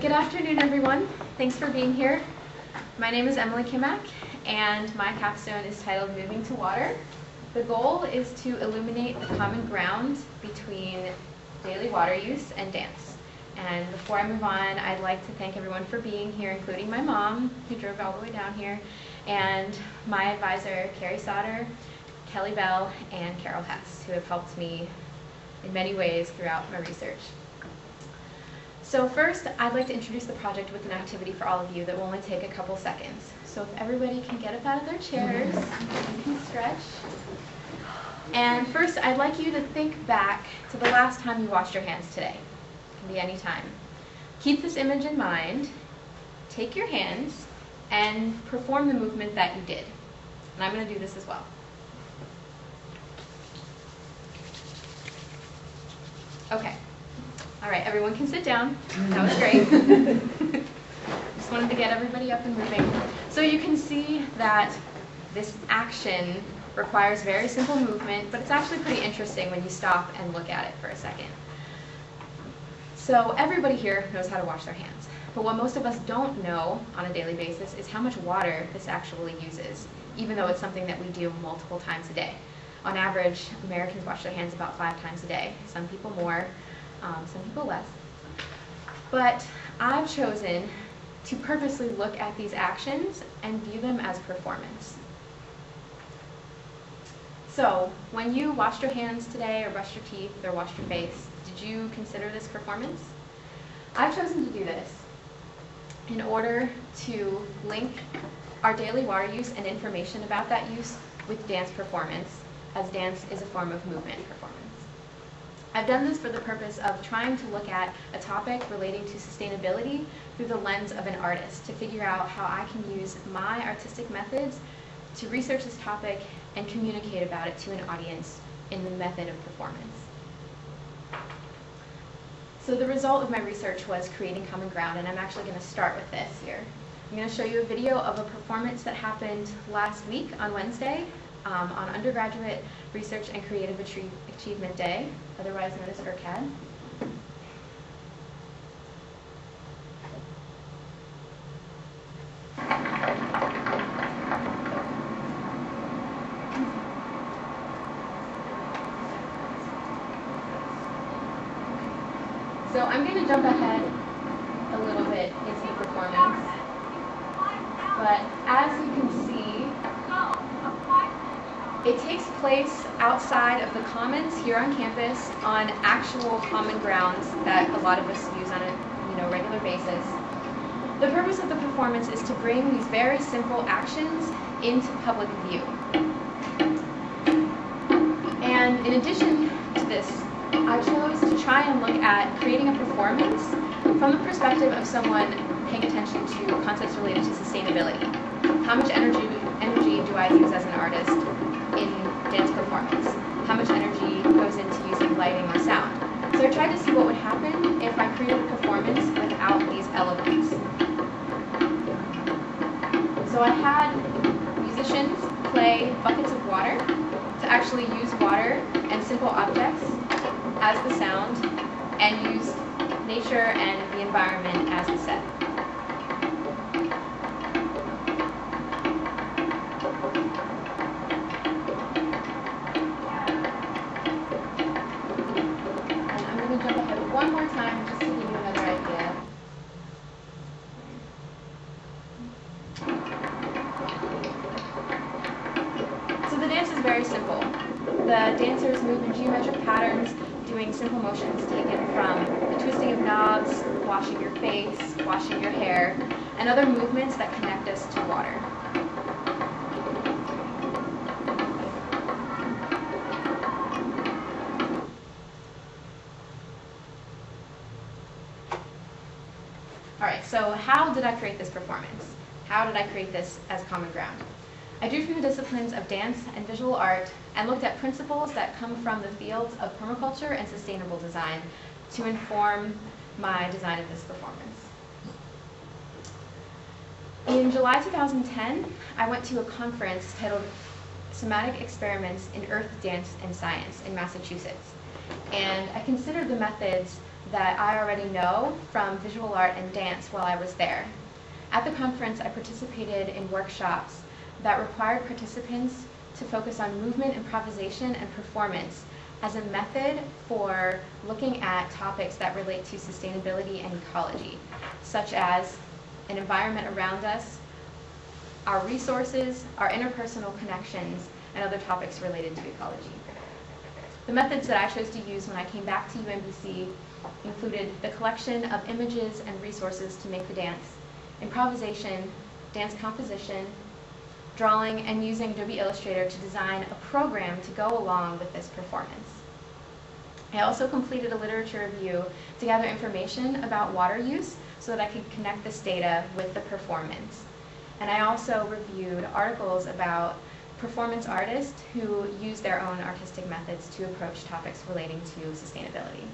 Good afternoon, everyone. Thanks for being here. My name is Emily Kimak, and my capstone is titled Moving to Water. The goal is to illuminate the common ground between daily water use and dance. And before I move on, I'd like to thank everyone for being here, including my mom, who drove all the way down here, and my advisor, Carrie Sauter, Kelly Bell, and Carol Hess, who have helped me in many ways throughout my research. So first, I'd like to introduce the project with an activity for all of you that will only take a couple seconds. So if everybody can get up out of their chairs, you can stretch. And first, I'd like you to think back to the last time you washed your hands today. It can be any time. Keep this image in mind. Take your hands and perform the movement that you did. And I'm going to do this as well. Okay. All right, everyone can sit down. That was great. Just wanted to get everybody up and moving. So you can see that this action requires very simple movement, but it's actually pretty interesting when you stop and look at it for a second. So everybody here knows how to wash their hands, but what most of us don't know on a daily basis is how much water this actually uses, even though it's something that we do multiple times a day. On average, Americans wash their hands about 5 times a day, some people more, some people less. But I've chosen to purposely look at these actions and view them as performance. So when you washed your hands today, or brushed your teeth, or washed your face, did you consider this performance? I've chosen to do this in order to link our daily water use and information about that use with dance performance, as dance is a form of movement performance. I've done this for the purpose of trying to look at a topic relating to sustainability through the lens of an artist, to figure out how I can use my artistic methods to research this topic and communicate about it to an audience in the method of performance. So the result of my research was creating common ground, and I'm actually going to start with this here. I'm going to show you a video of a performance that happened last week on Wednesday on Undergraduate Research and Creative Achievement Day, otherwise known as URCAD. So I'm going to jump ahead a little bit into the performance, but as you can see, it takes place outside of the commons here on campus on actual common grounds that a lot of us use on a regular basis. The purpose of the performance is to bring these very simple actions into public view. And in addition to this, I chose to try and look at creating a performance from the perspective of someone paying attention to concepts related to sustainability. How much energy do I use as an artist in dance performance? How much energy goes into using lighting or sound? So I tried to see what would happen if I created a performance without these elements. So I had musicians play buckets of water to actually use water and simple objects as the sound, and use nature and the environment as the set. And I'm going to jump ahead one more time just to give you another idea. So the dance is very simple. The dancers move in geometric patterns, doing simple motions taken from the twisting of knobs, washing your face, washing your hair, and other movements that connect us to water. All right, so how did I create this performance? How did I create this as common ground? I drew from the disciplines of dance and visual art and looked at principles that come from the fields of permaculture and sustainable design to inform my design of this performance. In July 2010, I went to a conference titled Somatic Experiments in Earth, Dance, and Science in Massachusetts. And I considered the methods that I already know from visual art and dance while I was there. At the conference, I participated in workshops that required participants to focus on movement, improvisation, and performance as a method for looking at topics that relate to sustainability and ecology, such as an environment around us, our resources, our interpersonal connections, and other topics related to ecology. The methods that I chose to use when I came back to UMBC included the collection of images and resources to make the dance, improvisation, dance composition, drawing, and using Adobe Illustrator to design a program to go along with this performance. I also completed a literature review to gather information about water use so that I could connect this data with the performance. And I also reviewed articles about performance artists who use their own artistic methods to approach topics relating to sustainability.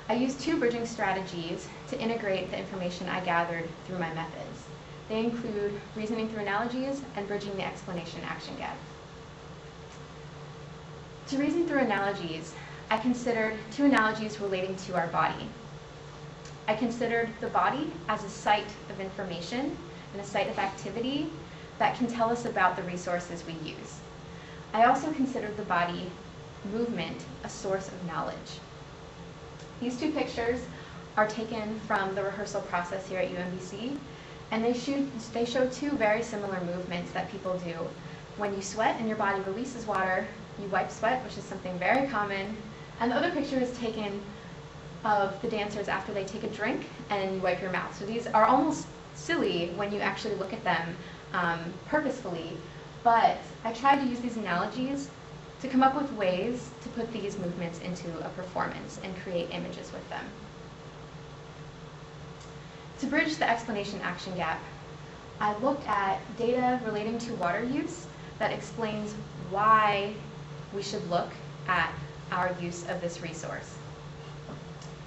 I used two bridging strategies to integrate the information I gathered through my methods. They include reasoning through analogies and bridging the explanation-action gap. To reason through analogies, I considered two analogies relating to our body. I considered the body as a site of information and a site of activity that can tell us about the resources we use. I also considered the body movement a source of knowledge. These two pictures are taken from the rehearsal process here at UMBC, and they show two very similar movements that people do. When you sweat and your body releases water, you wipe sweat, which is something very common. And the other picture is taken of the dancers after they take a drink and you wipe your mouth. So these are almost silly when you actually look at them purposefully, but I tried to use these analogies to come up with ways to put these movements into a performance and create images with them. To bridge the explanation-action gap, I looked at data relating to water use that explains why we should look at our use of this resource.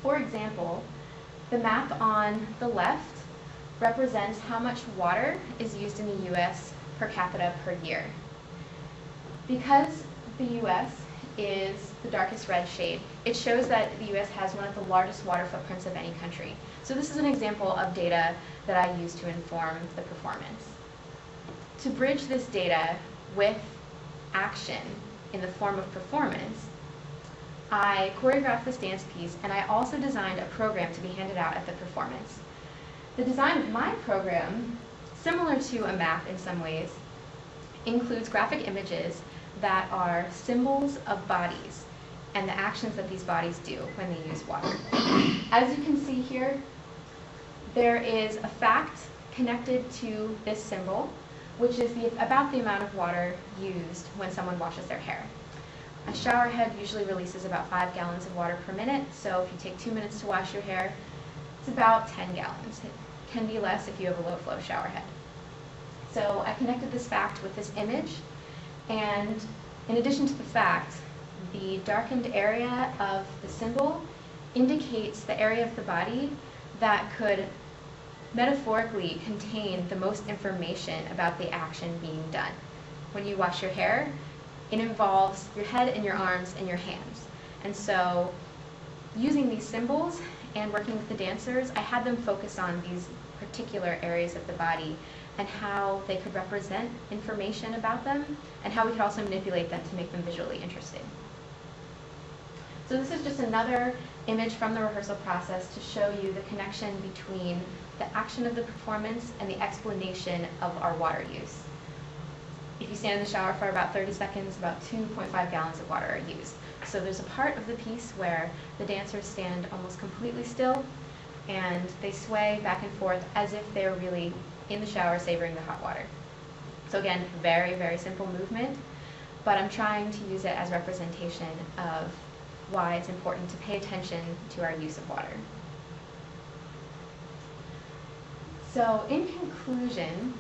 For example, the map on the left represents how much water is used in the US per capita per year. Because the US is the darkest red shade, it shows that the US has one of the largest water footprints of any country. So this is an example of data that I use to inform the performance. To bridge this data with action in the form of performance, I choreographed this dance piece, and I also designed a program to be handed out at the performance. The design of my program, similar to a map in some ways, includes graphic images that are symbols of bodies and the actions that these bodies do when they use water. As you can see here, there is a fact connected to this symbol, which is about the amount of water used when someone washes their hair. A shower head usually releases about 5 gallons of water per minute, so if you take 2 minutes to wash your hair, it's about 10 gallons. It can be less if you have a low flow shower head. So I connected this fact with this image, and in addition to the fact, the darkened area of the symbol indicates the area of the body that could metaphorically contain the most information about the action being done. When you wash your hair, it involves your head and your arms and your hands. And so using these symbols and working with the dancers, I had them focus on these particular areas of the body and how they could represent information about them and how we could also manipulate them to make them visually interesting. So this is just another image from the rehearsal process to show you the connection between the action of the performance and the explanation of our water use. If you stand in the shower for about 30 seconds, about 2.5 gallons of water are used. So there's a part of the piece where the dancers stand almost completely still and they sway back and forth as if they're really in the shower savoring the hot water. So again, very, very simple movement, but I'm trying to use it as representation of why it's important to pay attention to our use of water. So in conclusion,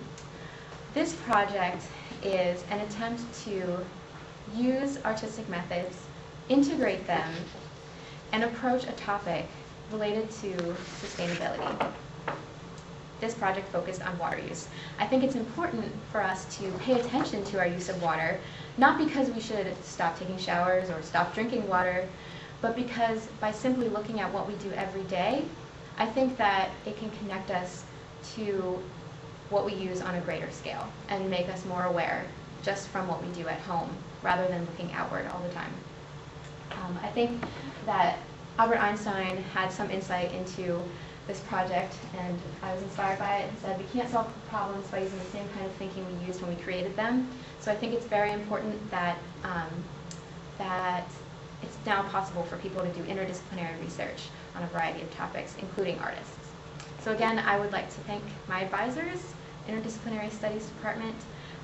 this project is an attempt to use artistic methods, integrate them, and approach a topic related to sustainability. This project focused on water use. I think it's important for us to pay attention to our use of water, not because we should stop taking showers or stop drinking water, but because by simply looking at what we do every day, I think that it can connect us to what we use on a greater scale and make us more aware just from what we do at home rather than looking outward all the time. I think that Albert Einstein had some insight into this project, and I was inspired by it and said we can't solve problems by using the same kind of thinking we used when we created them. So I think it's very important that that it's now possible for people to do interdisciplinary research on a variety of topics, including artists. So again, I would like to thank my advisors, Interdisciplinary Studies Department,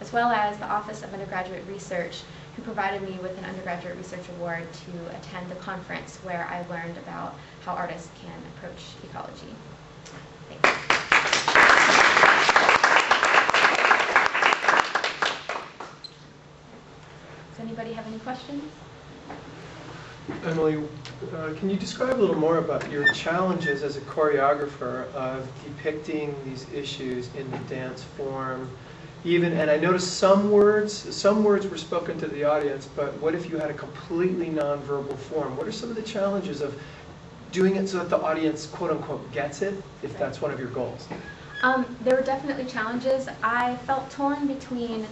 as well as the Office of Undergraduate Research, who provided me with an undergraduate research award to attend the conference where I learned about how artists can approach ecology. Thanks. Does anybody have any questions? Emily, can you describe a little more about your challenges as a choreographer of depicting these issues in the dance form? And I noticed some words were spoken to the audience, but what if you had a completely nonverbal form? What are some of the challenges of doing it so that the audience, quote unquote, gets it, if that's one of your goals? There were definitely challenges. I felt torn between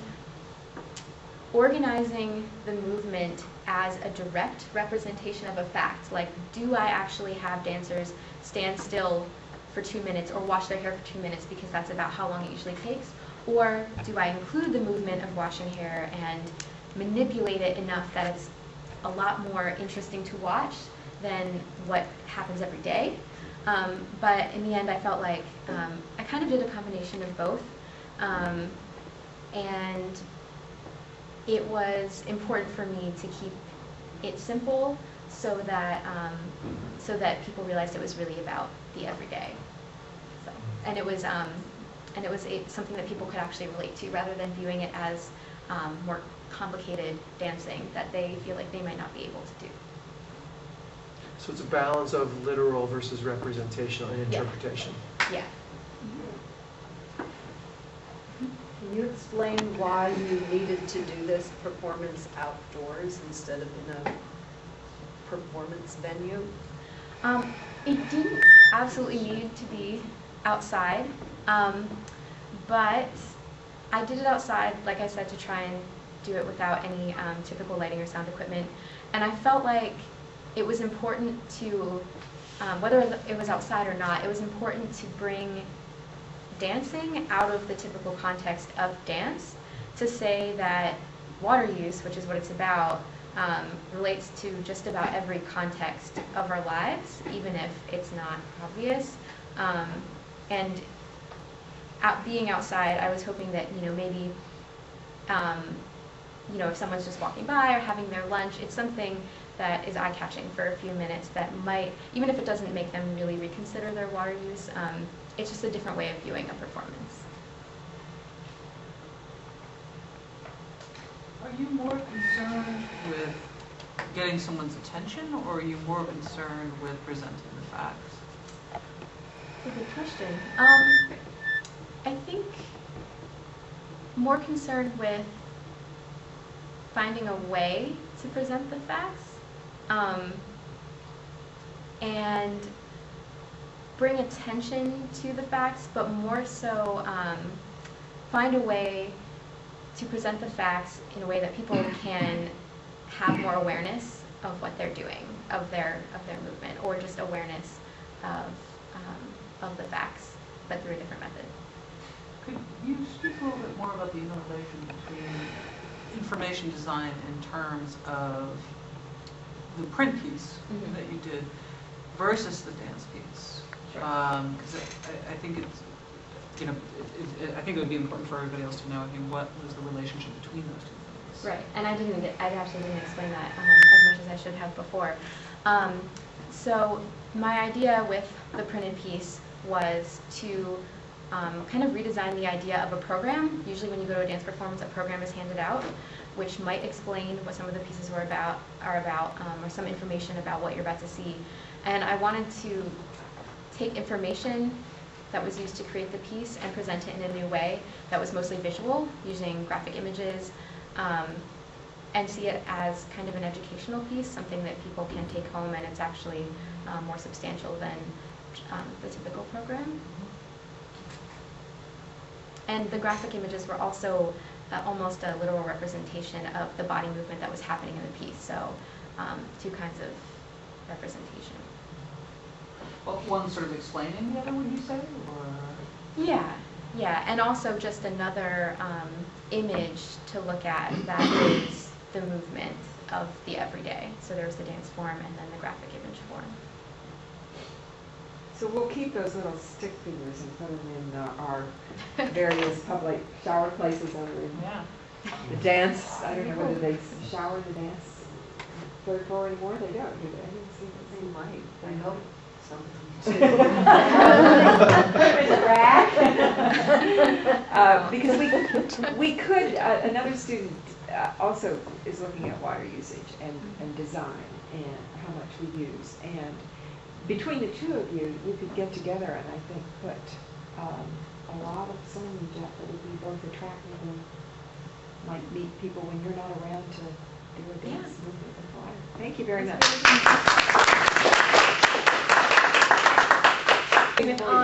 organizing the movement as a direct representation of a fact, like do I actually have dancers stand still for 2 minutes or wash their hair for 2 minutes because that's about how long it usually takes, or do I include the movement of washing hair and manipulate it enough that it's a lot more interesting to watch than what happens every day. But in the end I felt like I kind of did a combination of both, and it was important for me to keep it simple so that people realized it was really about the everyday. So, and it was something that people could actually relate to rather than viewing it as more complicated dancing that they feel like they might not be able to do. So it's a balance of literal versus representational and interpretation. Yeah. Can you explain why you needed to do this performance outdoors instead of in a performance venue? It didn't absolutely need to be outside, but I did it outside, like I said, to try and do it without any typical lighting or sound equipment. And I felt like it was important to, whether it was outside or not, it was important to bring dancing out of the typical context of dance, to say that water use, which is what it's about, relates to just about every context of our lives, even if it's not obvious. And being outside, I was hoping that, maybe, if someone's just walking by or having their lunch, it's something that is eye-catching for a few minutes that might, even if it doesn't make them really reconsider their water use, it's just a different way of viewing a performance. Are you more concerned with getting someone's attention, or are you more concerned with presenting the facts? That's a good question. I think more concerned with finding a way to present the facts, and bring attention to the facts, but more so find a way to present the facts in a way that people can have more awareness of what they're doing, of their movement, or just awareness of the facts, but through a different method. Could you speak a little bit more about the interrelation between information design in terms of the print piece that you did versus the dance piece? Because I think it's, I think it would be important for everybody else to know, what was the relationship between those two things. Right, and I actually didn't explain that as much as I should have before. So my idea with the printed piece was to kind of redesign the idea of a program. Usually when you go to a dance performance, a program is handed out, which might explain what some of the pieces are about, or some information about what you're about to see. And I wanted to take information that was used to create the piece and present it in a new way that was mostly visual, using graphic images, and see it as kind of an educational piece, something that people can take home, and it's actually more substantial than the typical program. And the graphic images were also almost a literal representation of the body movement that was happening in the piece, so two kinds of representation. Well, one sort of explaining the other, would you say, or? Yeah, and also just another image to look at that is the movement of the everyday. So there's the dance form and then the graphic image form. So we'll keep those little stick figures and put them in our various public shower places over in Yeah. the dance. I don't know whether they shower in the dance third floor anymore. They don't, do they? I didn't see the They same. might, I hope some. Put them in the rack. Because we could, another student also is looking at water usage and design and how much we use. And between the two of you, you could get together and I think put a lot of signage up that would be both attractive and might meet people when you're not around to do a dance movement with water. Thank you very much.